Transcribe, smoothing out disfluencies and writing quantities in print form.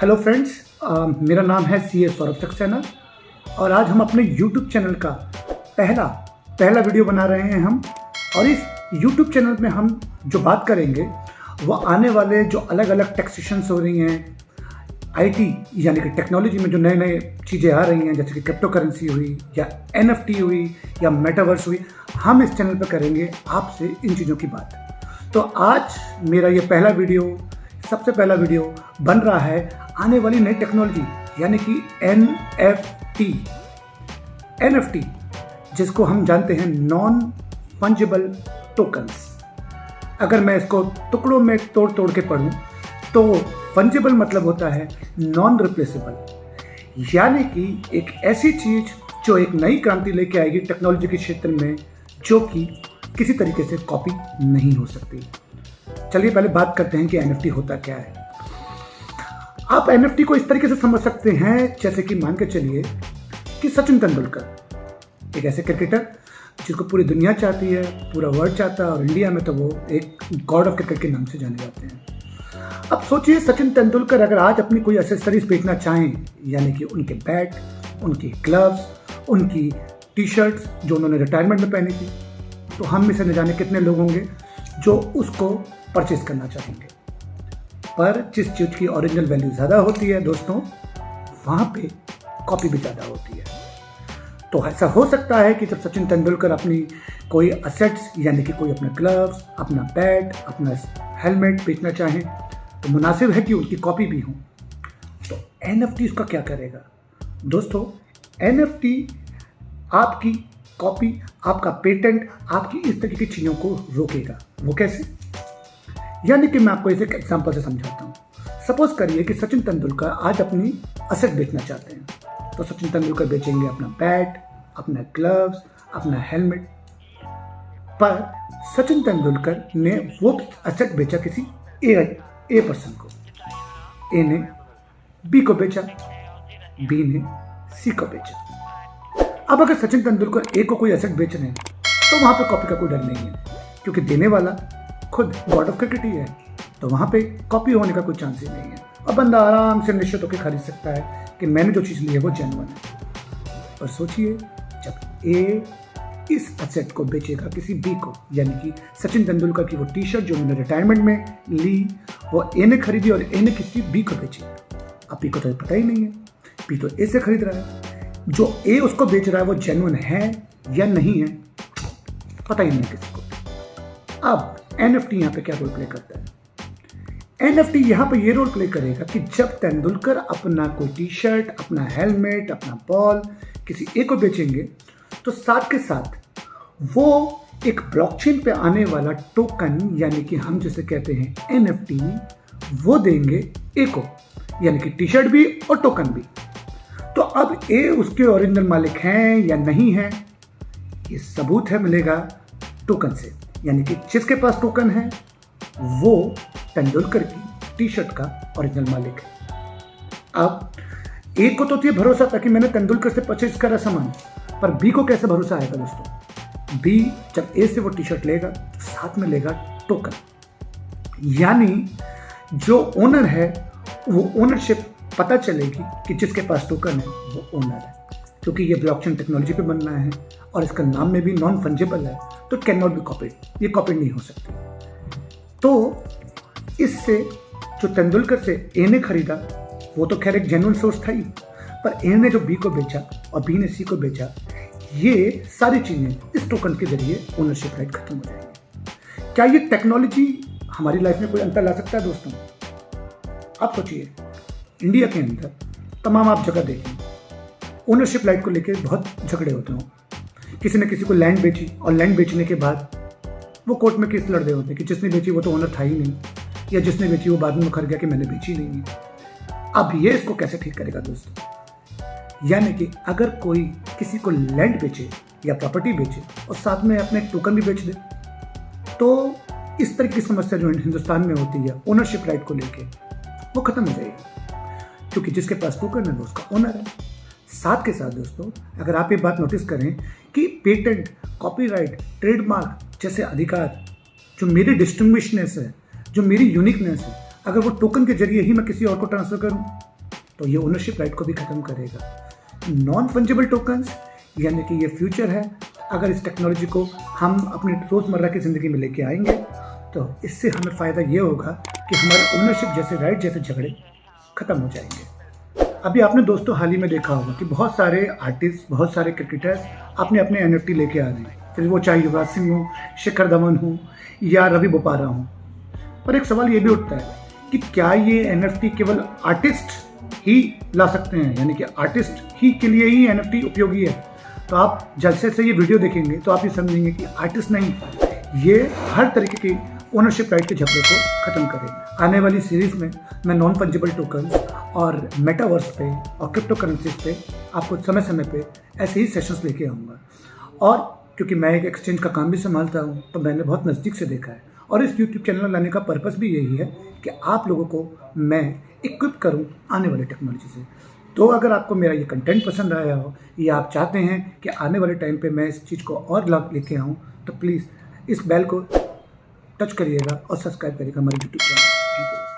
Hello friends, मेरा नाम है सी ए सौरभ सक्सेना और आज हम अपने यूट्यूब चैनल का पहला वीडियो बना रहे हैं हम। और इस यूट्यूब चैनल में हम जो बात करेंगे वो आने वाले जो अलग अलग टैक्सेशंस हो रही हैं, आईटी यानी कि टेक्नोलॉजी में जो नए नए चीज़ें आ रही हैं, जैसे कि क्रिप्टो करेंसी हुई या NFT हुई या मेटावर्स हुई, हम इस चैनल पर करेंगे आपसे इन चीज़ों की बात। तो आज मेरा ये सबसे पहला वीडियो बन रहा है आने वाली नई टेक्नोलॉजी यानी कि NFT, जिसको हम जानते हैं नॉन फंजिबल टोकन्स। अगर मैं इसको टुकड़ों में तोड़ के पढ़ूं तो फंजिबल मतलब होता है नॉन रिप्लेसेबल, यानी कि एक ऐसी चीज जो एक नई क्रांति लेके आएगी टेक्नोलॉजी के क्षेत्र में, जो कि किसी तरीके से कॉपी नहीं हो सकती। चलिए पहले बात करते हैं कि NFT होता क्या है। आप NFT को इस तरीके से समझ सकते हैं जैसे कि मान के चलिए कि सचिन तेंदुलकर एक ऐसे क्रिकेटर जिसको पूरी दुनिया चाहती है, पूरा वर्ल्ड चाहता है, और इंडिया में तो वो एक गॉड ऑफ क्रिकेट के नाम से जाने जाते हैं। अब सोचिए सचिन तेंदुलकर अगर आज अपनी कोई एक्सेसरीज बेचना चाहें, यानी कि उनके बैट, उनकी ग्लव्स, उनकी टी-शर्ट्स जो उन्होंने रिटायरमेंट में पहनी थी, तो हम में से न जाने कितने लोग होंगे जो उसको परचेज करना चाहेंगे। पर जिस चीज़ की ओरिजिनल वैल्यू ज़्यादा होती है दोस्तों, वहाँ पे कॉपी भी ज़्यादा होती है। तो ऐसा हो सकता है कि जब सचिन तेंदुलकर अपनी कोई असेट्स यानी कि कोई अपना ग्लव्स, अपना बैट, अपना हेलमेट बेचना चाहें, तो मुनासिब है कि उनकी कॉपी भी हो। तो NFT इसका क्या करेगा दोस्तों? NFT आपकी कॉपी, आपका पेटेंट, आपकी इस तरह की चीज़ों को रोकेगा। वो कैसे? यानी कि मैं आपको इसे एक एग्जांपल से समझाता हूँ। सपोज करिए कि सचिन तेंदुलकर आज अपनी असेट बेचना चाहते हैं, तो सचिन तेंदुलकर बेचेंगे अपना बैट, अपना ग्लव्स, अपना हेलमेट। पर सचिन तेंदुलकर ने वो असेट बेचा किसी ए पर्सन को। ए ने बी को बेचा, बी ने सी को बेचा। अब अगर सचिन तेंदुलकर ए को कोई एसेट बेच रहे हैं तो वहां पे कॉपी का कोई डर नहीं है, क्योंकि देने वाला खुद गॉड ऑफ क्रिकेट ही है। तो वहां पे कॉपी होने का कोई चांस ही नहीं है, और बंदा आराम से निश्चित होकर खरीद सकता है कि मैंने जो चीज़ ली है वो जेन्युइन है। पर सोचिए जब ए इस एसेट को बेचेगा किसी बी को, यानी कि सचिन तेंदुलकर की वो टी-शर्ट जो उन्होंने रिटायरमेंट में ली, वो ए ने खरीदी और ए ने किसी बी को बेची। अब बी को तो पता ही नहीं है, बी तो ए से खरीद रहा है। जो ए उसको बेच रहा है वो जेन्युइन है या नहीं है, पता ही नहीं है किसी को। अब NFT यहाँ पे क्या रोल प्ले करता है? NFT यहाँ पे ये रोल प्ले करेगा कि जब तेंदुलकर अपना कोई टी-शर्ट, अपना हेलमेट, अपना बॉल किसी ए को बेचेंगे, तो साथ के साथ वो एक ब्लॉकचेन पे आने वाला टोकन, यानी कि हम जिसे कहते हैं NFT, वो देंगे ए को, यानी कि टी-शर्ट भी और टोकन भी। तो अब ए उसके ओरिजिनल मालिक हैं या नहीं है, ये सबूत है मिलेगा टोकन से, यानी कि जिसके पास टोकन है वो तेंदुलकर की टी-शर्ट का ओरिजिनल मालिक है। अब ए को तो ये भरोसा था कि मैंने तेंदुलकर से परचेज करा सामान, पर बी को कैसे भरोसा आएगा दोस्तों? बी जब ए से वो टी-शर्ट लेगा तो साथ में लेगा टोकन, यानी जो ओनर है वो ओनरशिप पता चलेगी कि जिसके पास टोकन है वो ओनर है। क्योंकि ये ब्लॉकचेन टेक्नोलॉजी पे बनना है और इसका नाम में भी नॉन फंजिबल है, तो कैन नॉट बी कॉपीड, ये कॉपीड नहीं हो सकती। तो इससे जो तेंदुलकर से ए ने खरीदा वो तो खैर एक जेन्युइन सोर्स था ही, पर ए ने जो बी को बेचा और बी ने सी को बेचा, ये सारी चीज़ें इस टोकन के जरिए ओनरशिप राइट खत्म हो जाएंगे। क्या ये टेक्नोलॉजी हमारी लाइफ में कोई अंतर ला सकता है दोस्तों? आप सोचिए, इंडिया के अंदर तमाम आप जगह देखें, ओनरशिप राइट को लेकर बहुत झगड़े होते हैं। किसी ने किसी को लैंड बेची और लैंड बेचने के बाद वो कोर्ट में केस लड़ रहे होते हैं कि जिसने बेची वो तो ओनर था ही नहीं, या जिसने बेची वो बाद में मुकर गया कि मैंने बेची नहीं है। अब ये इसको कैसे ठीक करेगा दोस्तों? यानी कि अगर कोई किसी को लैंड बेचे या प्रॉपर्टी बेचे और साथ में अपने टोकन भी बेच दे, तो इस तरह की समस्या जो हिंदुस्तान में होती है ओनरशिप राइट को लेके, वो खत्म हो जाएगी, क्योंकि जिसके पास टोकन है वो उसका ओनर है। साथ के साथ दोस्तों, अगर आप ये बात नोटिस करें कि पेटेंट, कॉपीराइट, ट्रेडमार्क जैसे अधिकार, जो मेरी डिस्टिंग्विशनेस है, जो मेरी यूनिकनेस है, अगर वो टोकन के जरिए ही मैं किसी और को ट्रांसफर करूं, तो ये ओनरशिप राइट को भी ख़त्म करेगा। नॉन फंजिबल टोकन्स यानी कि ये फ्यूचर है। अगर इस टेक्नोलॉजी को हम अपनी रोज़मर्रा की ज़िंदगी में लेके आएंगे तो इससे हमें फ़ायदा ये होगा कि हमारे ओनरशिप जैसे राइट जैसे झगड़े ख़त्म हो जाएंगे। अभी आपने दोस्तों हाल ही में देखा होगा कि बहुत सारे आर्टिस्ट, बहुत सारे क्रिकेटर्स अपने अपने NFT लेके आ रहे हैं, फिर वो चाहे युवराज सिंह हो, शिखर धवन हो या रवि बोपारा हो। पर एक सवाल ये भी उठता है कि क्या ये NFT केवल आर्टिस्ट ही ला सकते हैं, यानी कि आर्टिस्ट ही के लिए ही NFT उपयोगी है? तो आप जैसे से ये वीडियो देखेंगे तो आप ये समझेंगे कि आर्टिस्ट नहीं, ये हर तरीके की ओनरशिप राइट के झगड़े को ख़त्म करेगा। आने वाली सीरीज़ में मैं नॉन फंजिबल टोकन्स और मेटावर्स पे और क्रिप्टो करेंसीज पे आपको समय समय पे ऐसे ही सेशंस लेके आऊँगा। और क्योंकि मैं एक एक्सचेंज का काम भी संभालता हूँ तो मैंने बहुत नज़दीक से देखा है, और इस यूट्यूब चैनल लाने का पर्पस भी यही है कि आप लोगों को मैं इक्विप करूँ आने वाली टेक्नोलॉजी से। तो अगर आपको मेरा ये कंटेंट पसंद आया हो या आप चाहते हैं कि आने वाले टाइम पे मैं इस चीज़ को और लेके आऊँ, तो प्लीज़ इस बेल को टच करिएगा और सब्सक्राइब करिएगा हमारे यूट्यूब चैनल।